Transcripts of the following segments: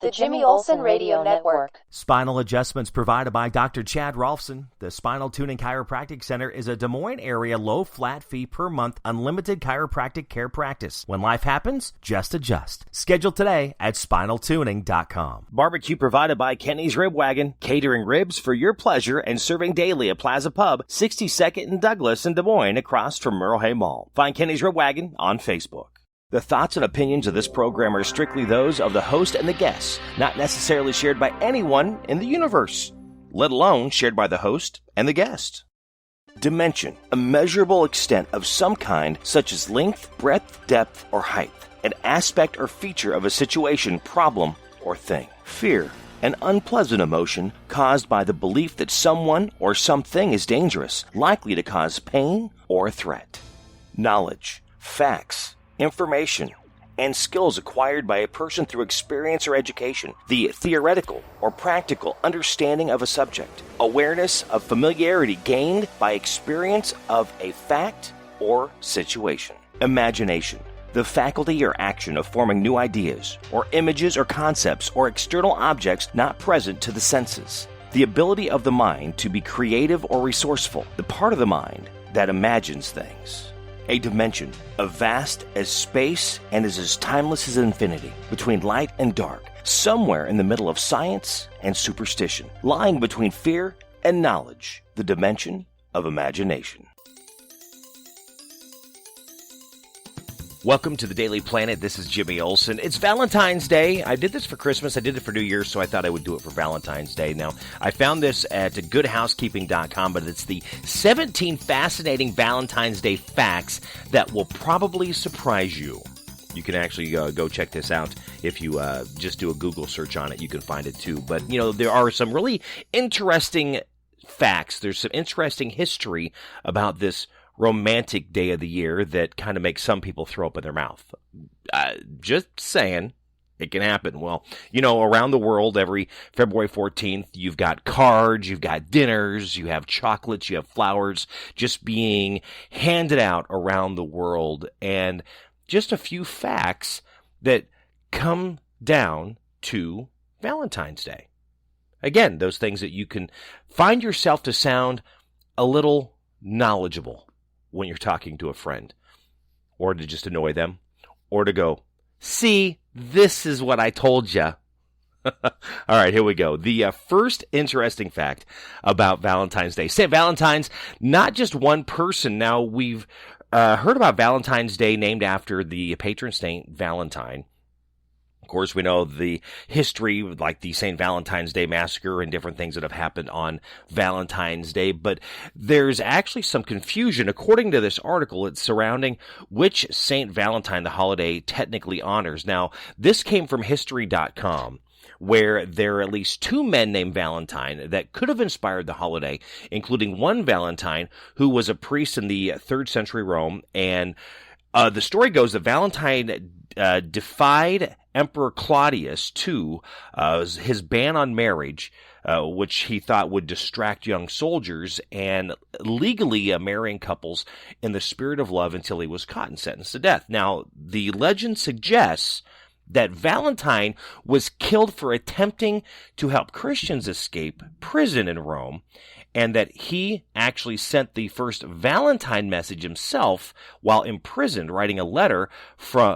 The Jimmy Olsen Radio Network. Spinal adjustments provided by Dr. Chad Rolfson. The Spinal Tuning Chiropractic Center is a Des Moines area low flat fee per month unlimited chiropractic care practice. When life happens, just adjust. Schedule today at spinaltuning.com. Barbecue provided by Kenny's Rib Wagon. Catering ribs for your pleasure and serving daily at Plaza Pub, 62nd and Douglas in Des Moines across from Merle Hay Mall. Find Kenny's Rib Wagon on Facebook. The thoughts and opinions of this program are strictly those of the host and the guests, not necessarily shared by anyone in the universe, let alone shared by the host and the guest. Dimension, a measurable extent of some kind, such as length, breadth, depth, or height, an aspect or feature of a situation, problem, or thing. Fear, an unpleasant emotion caused by the belief that someone or something is dangerous, likely to cause pain or threat. Knowledge, facts, information, and skills acquired by a person through experience or education, the theoretical or practical understanding of a subject, awareness of familiarity gained by experience of a fact or situation. Imagination, the faculty or action of forming new ideas, or images or concepts or external objects not present to the senses. The ability of the mind to be creative or resourceful, the part of the mind that imagines things. A dimension, as vast as space and is as timeless as infinity, between light and dark, somewhere in the middle of science and superstition, lying between fear and knowledge, the dimension of imagination. Welcome to the Daily Planet. This is Jimmy Olsen. It's Valentine's Day. I did this for Christmas. I did it for New Year's, so I thought I would do it for Valentine's Day. Now, I found this at goodhousekeeping.com, but it's the 17 fascinating Valentine's Day facts that will probably surprise you. You can actually go check this out. If you just do a Google search on it, you can find it too. But, you know, there are some really interesting facts. There's some interesting history about this romantic day of the year that kind of makes some people throw up in their mouth. Just saying, it can happen. Well, you know, around the world, every February 14th, you've got cards, you've got dinners, you have chocolates, you have flowers just being handed out around the world. And just a few facts that come down to Valentine's Day. Again, those things that you can find yourself to sound a little knowledgeable when you're talking to a friend, or to just annoy them, or to go, see, this is what I told you. All right, here we go. The first interesting fact about Valentine's Day. St. Valentine's, not just one person. Now, we've heard about Valentine's Day named after the patron saint Valentine. Of course, we know the history, like the St. Valentine's Day Massacre and different things that have happened on Valentine's Day, but there's actually some confusion. According to this article, it's surrounding which St. Valentine the holiday technically honors. Now, this came from History.com, where there are at least two men named Valentine that could have inspired the holiday, including one Valentine who was a priest in the 3rd century Rome, and the story goes that Valentine defied Emperor Claudius to his ban on marriage, which he thought would distract young soldiers, and legally marrying couples in the spirit of love until he was caught and sentenced to death. Now, the legend suggests that Valentine was killed for attempting to help Christians escape prison in Rome, and that he actually sent the first Valentine message himself while imprisoned, writing a letter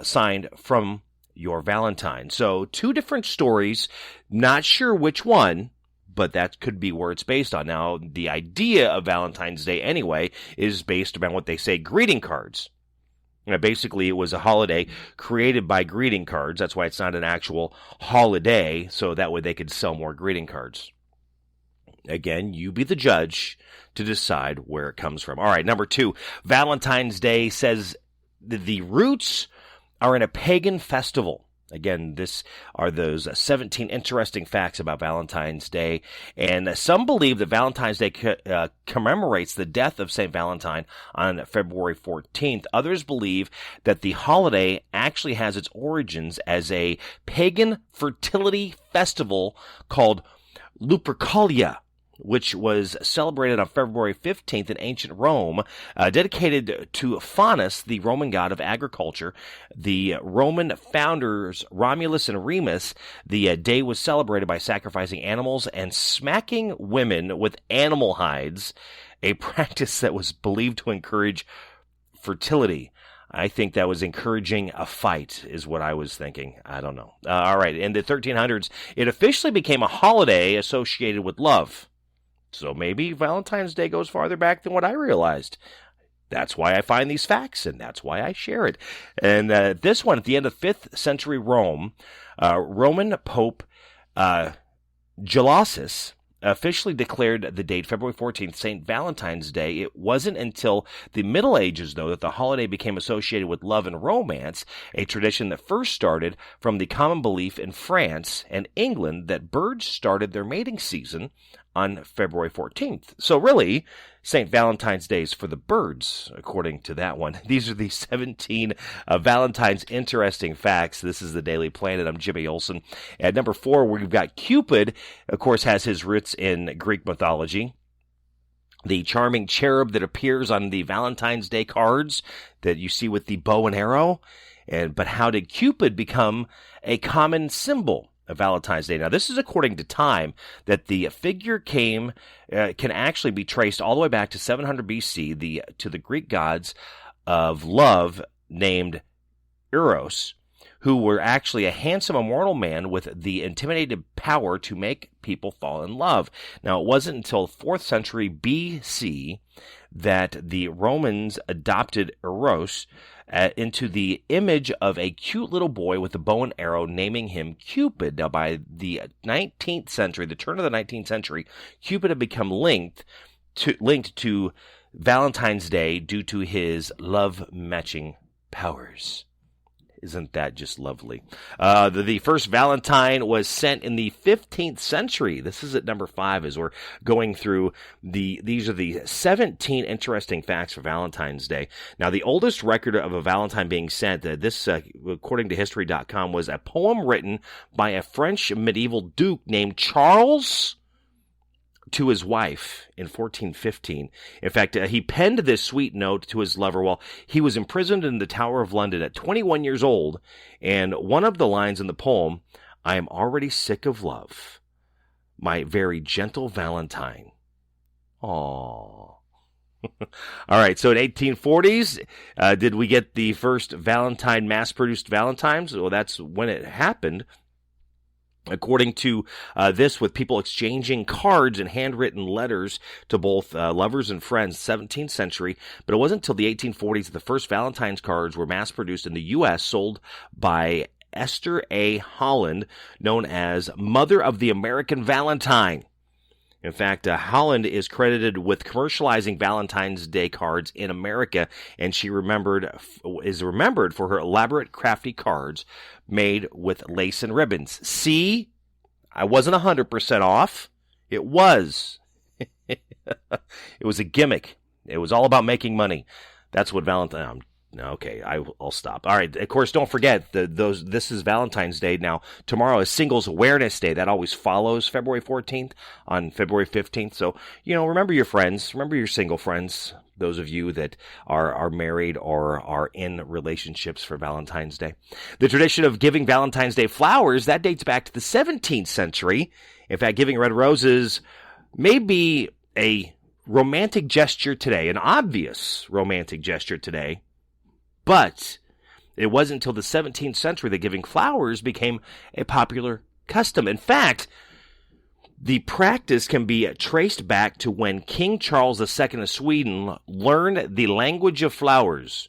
signed from your Valentine. So, two different stories, not sure which one, but that could be where it's based on. Now, the idea of Valentine's Day anyway is based around what they say, greeting cards. You know, basically, it was a holiday created by greeting cards. That's why it's not an actual holiday, so that way they could sell more greeting cards. Again, you be the judge to decide where it comes from. All right, number 2, Valentine's Day says the roots are in a pagan festival. Again, this are those 17 interesting facts about Valentine's Day. And some believe that Valentine's Day commemorates the death of St. Valentine on February 14th. Others believe that the holiday actually has its origins as a pagan fertility festival called Lupercalia, which was celebrated on February 15th in ancient Rome, dedicated to Faunus, the Roman god of agriculture. The Roman founders Romulus and Remus, the day was celebrated by sacrificing animals and smacking women with animal hides, a practice that was believed to encourage fertility. I think that was encouraging a fight, is what I was thinking. I don't know. All right. In the 1300s, it officially became a holiday associated with love. So maybe Valentine's Day goes farther back than what I realized. That's why I find these facts, and that's why I share it. And this one, at the end of 5th century Rome, Roman Pope Gelasius officially declared the date February 14th, St. Valentine's Day. It wasn't until the Middle Ages, though, that the holiday became associated with love and romance, a tradition that first started from the common belief in France and England that birds started their mating season on February 14th. So really, St. Valentine's Day is for the birds, according to that one. These are the 17 Valentine's interesting facts. This is the Daily Planet. I'm Jimmy Olsen. At number 4, we've got Cupid, of course, has his roots in Greek mythology. The charming cherub that appears on the Valentine's Day cards that you see with the bow and arrow. But how did Cupid become a common symbol of Valentine's Day? Now, this is according to Time, that the figure can actually be traced all the way back to 700 BC to the Greek gods of love named Eros, who were actually a handsome, immortal man with the intimidating power to make people fall in love. Now, it wasn't until 4th century BC that the Romans adopted Eros into the image of a cute little boy with a bow and arrow, naming him Cupid. Now, by the 19th century, the turn of the 19th century, Cupid had become linked to Valentine's Day due to his love-matching powers. Isn't that just lovely? The first Valentine was sent in the 15th century. This is at number 5 as we're going through these are the 17 interesting facts for Valentine's Day. Now, the oldest record of a Valentine being sent, this, according to History.com, was a poem written by a French medieval duke named Charles to his wife in 1415. In fact, he penned this sweet note to his lover while he was imprisoned in the Tower of London at 21 years old. And one of the lines in the poem, "I am already sick of love, my very gentle Valentine." Aww. All right, so in 1840s, did we get the first Valentine, mass-produced Valentines? Well, that's when it happened. According to this, with people exchanging cards and handwritten letters to both lovers and friends, 17th century. But it wasn't until the 1840s that the first Valentine's cards were mass-produced in the U.S., sold by Esther A. Holland, known as Mother of the American Valentine. In fact, Holland is credited with commercializing Valentine's Day cards in America, and she is remembered for her elaborate, crafty cards made with lace and ribbons. See, I wasn't 100% off. It was. It was a gimmick. It was all about making money. That's what Valentine... Okay, I'll stop. All right, of course, don't forget, this is Valentine's Day. Now, tomorrow is Singles Awareness Day. That always follows February 14th on February 15th. So, remember your friends. Remember your single friends, those of you that are married or are in relationships for Valentine's Day. The tradition of giving Valentine's Day flowers, that dates back to the 17th century. In fact, giving red roses may be a romantic gesture today, an obvious romantic gesture today. But it wasn't until the 17th century that giving flowers became a popular custom. In fact, the practice can be traced back to when King Charles II of Sweden learned the language of flowers.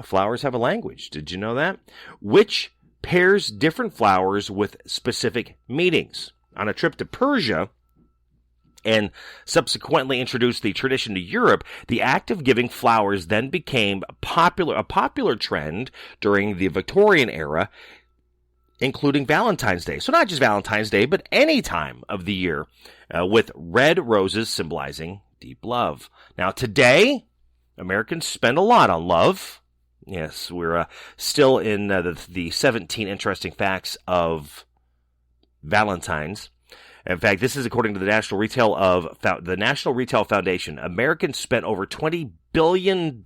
Flowers have a language. Did you know that? Which pairs different flowers with specific meanings. On a trip to Persia, and subsequently introduced the tradition to Europe, the act of giving flowers then became a popular trend during the Victorian era, including Valentine's Day. So not just Valentine's Day, but any time of the year, with red roses symbolizing deep love. Now today, Americans spend a lot on love. Yes, we're still in the 17 interesting facts of Valentine's. In fact, this is according to the National Retail Foundation. Americans spent over $20 billion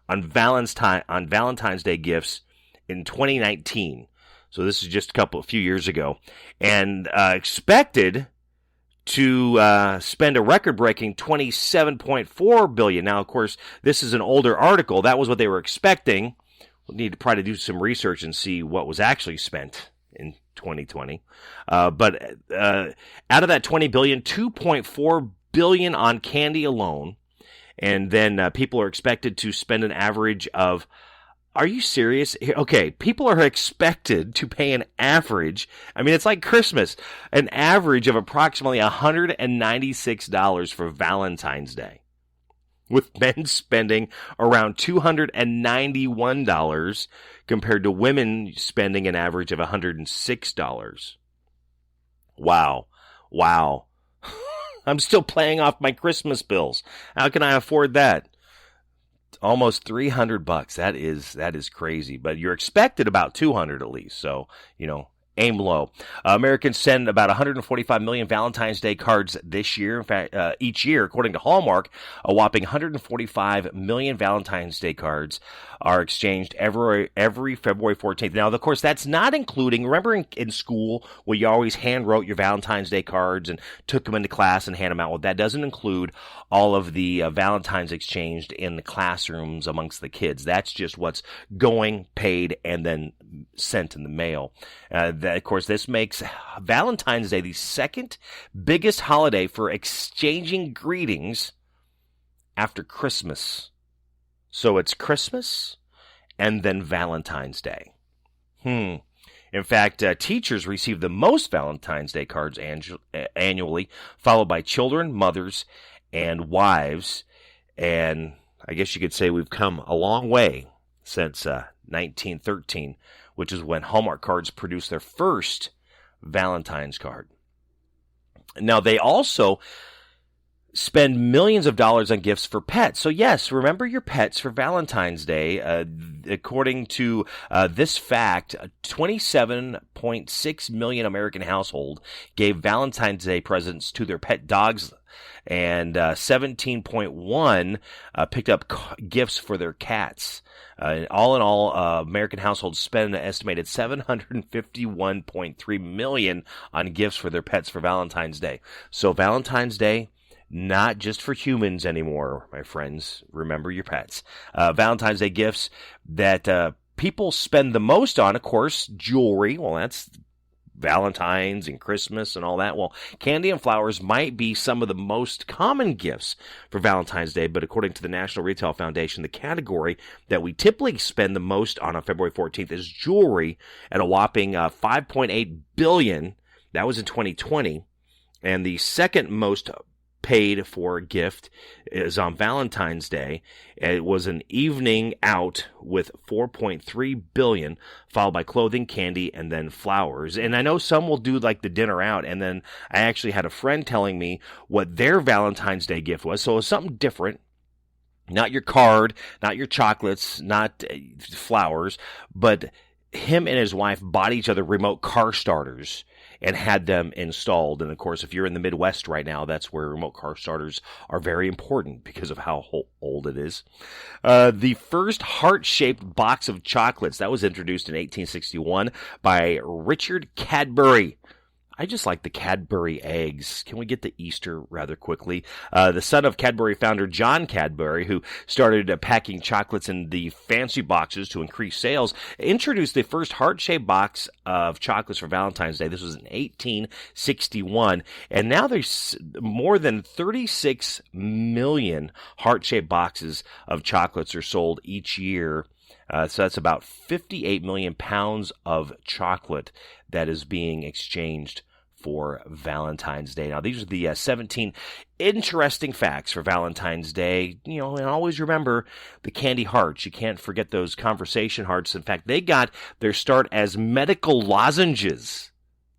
on Valentine's Day gifts in 2019. So this is just a few years ago, and expected to spend a record-breaking $27.4 billion. Now, of course, this is an older article. That was what they were expecting. We'll need to try to do some research and see what was actually spent in 2020. But out of that $20 billion, $2.4 billion on candy alone, and then people are expected to spend an average of. Are you serious? Okay, people are expected to pay an average, it's like Christmas, an average of approximately $196 for Valentine's Day, with men spending around $291 compared to women spending an average of $106. Wow. I'm still paying off my Christmas bills. How can I afford that? Almost $300. That is crazy. But you're expected about $200 at least. So, aim low. Americans send about 145 million Valentine's Day cards this year. In fact, each year, according to Hallmark, a whopping 145 million Valentine's Day cards are exchanged every February 14th. Now, of course, that's not including, remember in school where you always hand wrote your Valentine's Day cards and took them into class and hand them out? Well, that doesn't include all of the Valentines exchanged in the classrooms amongst the kids. That's just what's going, paid, and then sent in the mail. Of course, this makes Valentine's Day the second biggest holiday for exchanging greetings after Christmas. So it's Christmas and then Valentine's Day. In fact, teachers receive the most Valentine's Day cards annually, followed by children, mothers, and wives. And I guess you could say we've come a long way since 1913, which is when Hallmark cards produced their first Valentine's card. Now, they also spend millions of dollars on gifts for pets. So yes, remember your pets for Valentine's Day. According to this fact, 27.6 million American households gave Valentine's Day presents to their pet dogs, and 17.1 picked up gifts for their cats. All in all, American households spend an estimated $751.3 million on gifts for their pets for Valentine's Day. So Valentine's Day, not just for humans anymore, my friends. Remember your pets. Valentine's Day gifts that people spend the most on, of course, jewelry. Well, that's Valentine's and Christmas and all that. Well, candy and flowers might be some of the most common gifts for Valentine's Day, but according to the National Retail Foundation, the category that we typically spend the most on February 14th is jewelry at a whopping $5.8 billion. That was in 2020. And the second most paid for a gift is on Valentine's Day. It was an evening out with $4.3 billion, followed by clothing, candy, and then flowers. And I know some will do like the dinner out, and then I actually had a friend telling me what their Valentine's Day gift was. So it was something different. Not your card, not your chocolates, not flowers, but him and his wife bought each other remote car starters and had them installed. And of course, if you're in the Midwest right now, that's where remote car starters are very important because of how old it is. The first heart-shaped box of chocolates, that was introduced in 1861 by Richard Cadbury. I just like the Cadbury eggs. Can we get to Easter rather quickly? The son of Cadbury founder John Cadbury, who started packing chocolates in the fancy boxes to increase sales, introduced the first heart-shaped box of chocolates for Valentine's Day. This was in 1861. And now there's more than 36 million heart-shaped boxes of chocolates are sold each year. So that's about 58 million pounds of chocolate that is being exchanged for Valentine's Day. Now, these are the 17 interesting facts for Valentine's Day. And always remember the candy hearts. You can't forget those conversation hearts. In fact, they got their start as medical lozenges.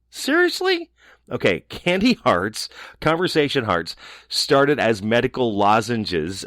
Seriously? Okay, candy hearts, conversation hearts, started as medical lozenges.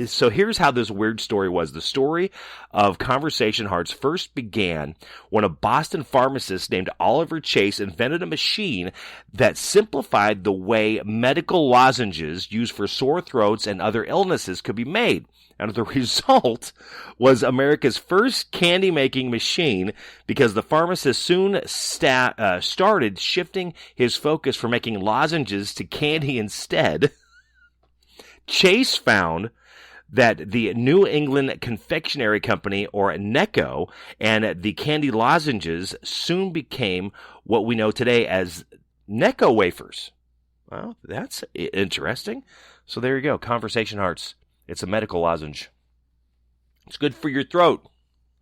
So here's how this weird story was. The story of conversation hearts first began when a Boston pharmacist named Oliver Chase invented a machine that simplified the way medical lozenges used for sore throats and other illnesses could be made. And the result was America's first candy-making machine because the pharmacist soon started shifting his focus from making lozenges to candy instead. Chase found that the New England Confectionery Company, or Necco, and the candy lozenges soon became what we know today as Necco wafers. Well, that's interesting. So there you go, conversation hearts. It's a medical lozenge. It's good for your throat.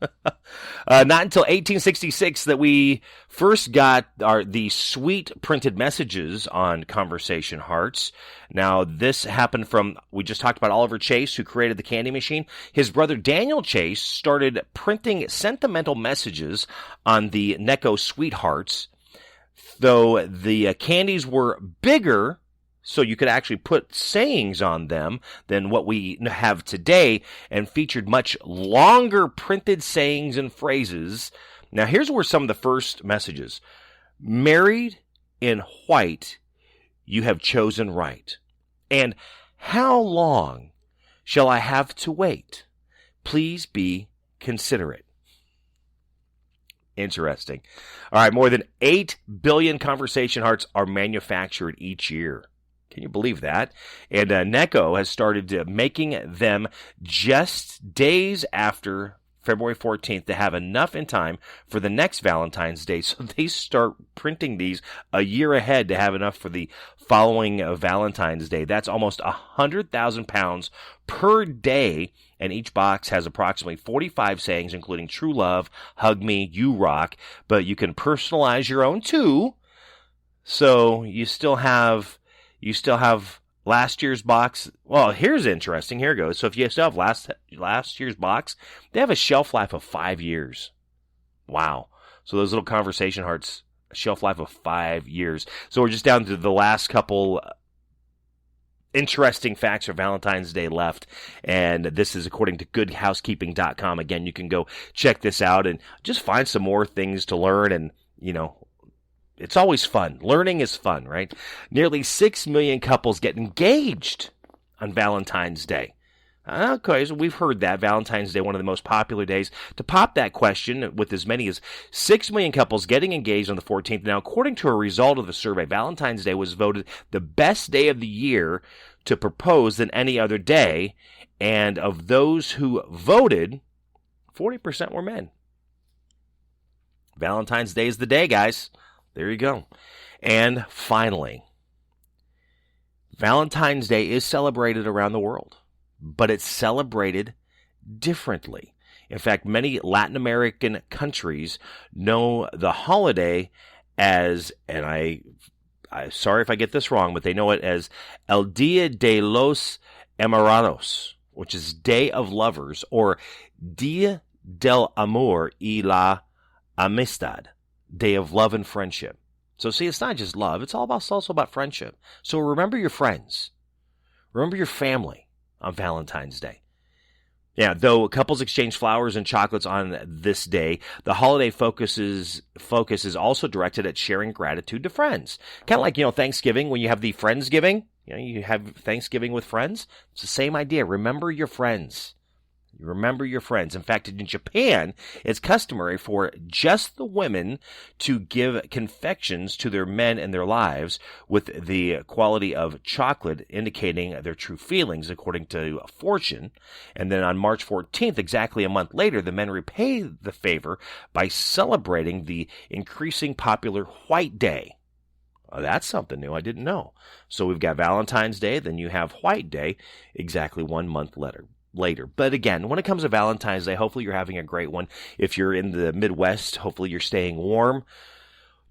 Not until 1866 that we first got the sweet printed messages on conversation hearts. Now, this happened we just talked about Oliver Chase, who created the candy machine. His brother Daniel Chase started printing sentimental messages on the Necco Sweethearts, though the candies were bigger, so you could actually put sayings on them than what we have today, and featured much longer printed sayings and phrases. Now, here's where some of the first messages. Married in white, you have chosen right. And how long shall I have to wait? Please be considerate. Interesting. All right, more than 8 billion conversation hearts are manufactured each year. Can you believe that? And Necco has started making them just days after February 14th to have enough in time for the next Valentine's Day. So they start printing these a year ahead to have enough for the following Valentine's Day. That's almost 100,000 pounds per day. And each box has approximately 45 sayings, including true love, hug me, you rock. But you can personalize your own too. So you still have last year's box. Well, here's interesting. Here goes. So if you still have last year's box, they have a shelf life of 5 years. Wow. So those little conversation hearts, a shelf life of 5 years. So we're just down to the last couple interesting facts for Valentine's Day left. And this is according to goodhousekeeping.com. Again, you can go check this out and just find some more things to learn. And, it's always fun. Learning is fun, right? Nearly 6 million couples get engaged on Valentine's Day. Okay, so we've heard that. Valentine's Day, one of the most popular days. To pop that question, with as many as 6 million couples getting engaged on the 14th. Now, according to a result of the survey, Valentine's Day was voted the best day of the year to propose than any other day. And of those who voted, 40% were men. Valentine's Day is the day, guys. There you go. And finally, Valentine's Day is celebrated around the world, but it's celebrated differently. In fact, many Latin American countries know the holiday as, and I sorry if I get this wrong, but they know it as El Dia de los Enamorados, which is Day of Lovers, or Dia del Amor y la Amistad, Day of Love and Friendship. So see, it's not just love, it's also about friendship. So remember your friends. Remember your family on Valentine's Day. Yeah, though couples exchange flowers and chocolates on this day, the holiday focus is also directed at sharing gratitude to friends. Kind of like, Thanksgiving, when you have the Friendsgiving, you have Thanksgiving with friends. It's the same idea. Remember your friends. Remember your friends. In fact, in Japan, it's customary for just the women to give confections to their men in their lives with the quality of chocolate indicating their true feelings, according to Fortune. And then on March 14th, exactly a month later, the men repay the favor by celebrating the increasing popular White Day. Oh, that's something new I didn't know. So we've got Valentine's Day, then you have White Day, exactly 1 month later. But again, when it comes to Valentine's Day, hopefully you're having a great one. If you're in the Midwest, hopefully you're staying warm,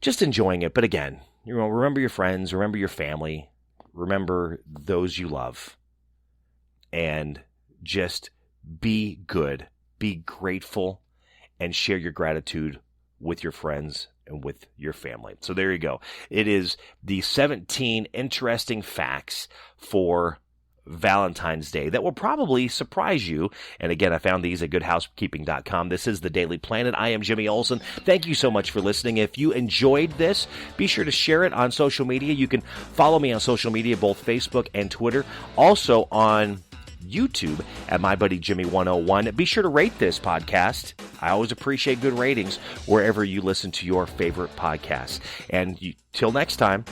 just enjoying it. But again, remember your friends, remember your family, remember those you love, and just be good, be grateful, and share your gratitude with your friends and with your family. So there you go. It is the 17 interesting facts for Valentine's Day that will probably surprise you. And again, I found these at goodhousekeeping.com. This is the Daily Planet. I am Jimmy Olsen. Thank you so much for listening. If you enjoyed this, be sure to share it on social media. You can follow me on social media, both Facebook and Twitter. Also on YouTube at MyBuddyJimmy101. Be sure to rate this podcast. I always appreciate good ratings wherever you listen to your favorite podcasts. And till next time,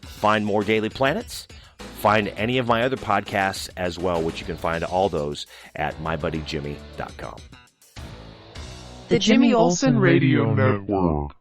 find more Daily Planets. Find any of my other podcasts as well, which you can find all those at MyBuddyJimmy.com. The Jimmy Olsen Radio Network.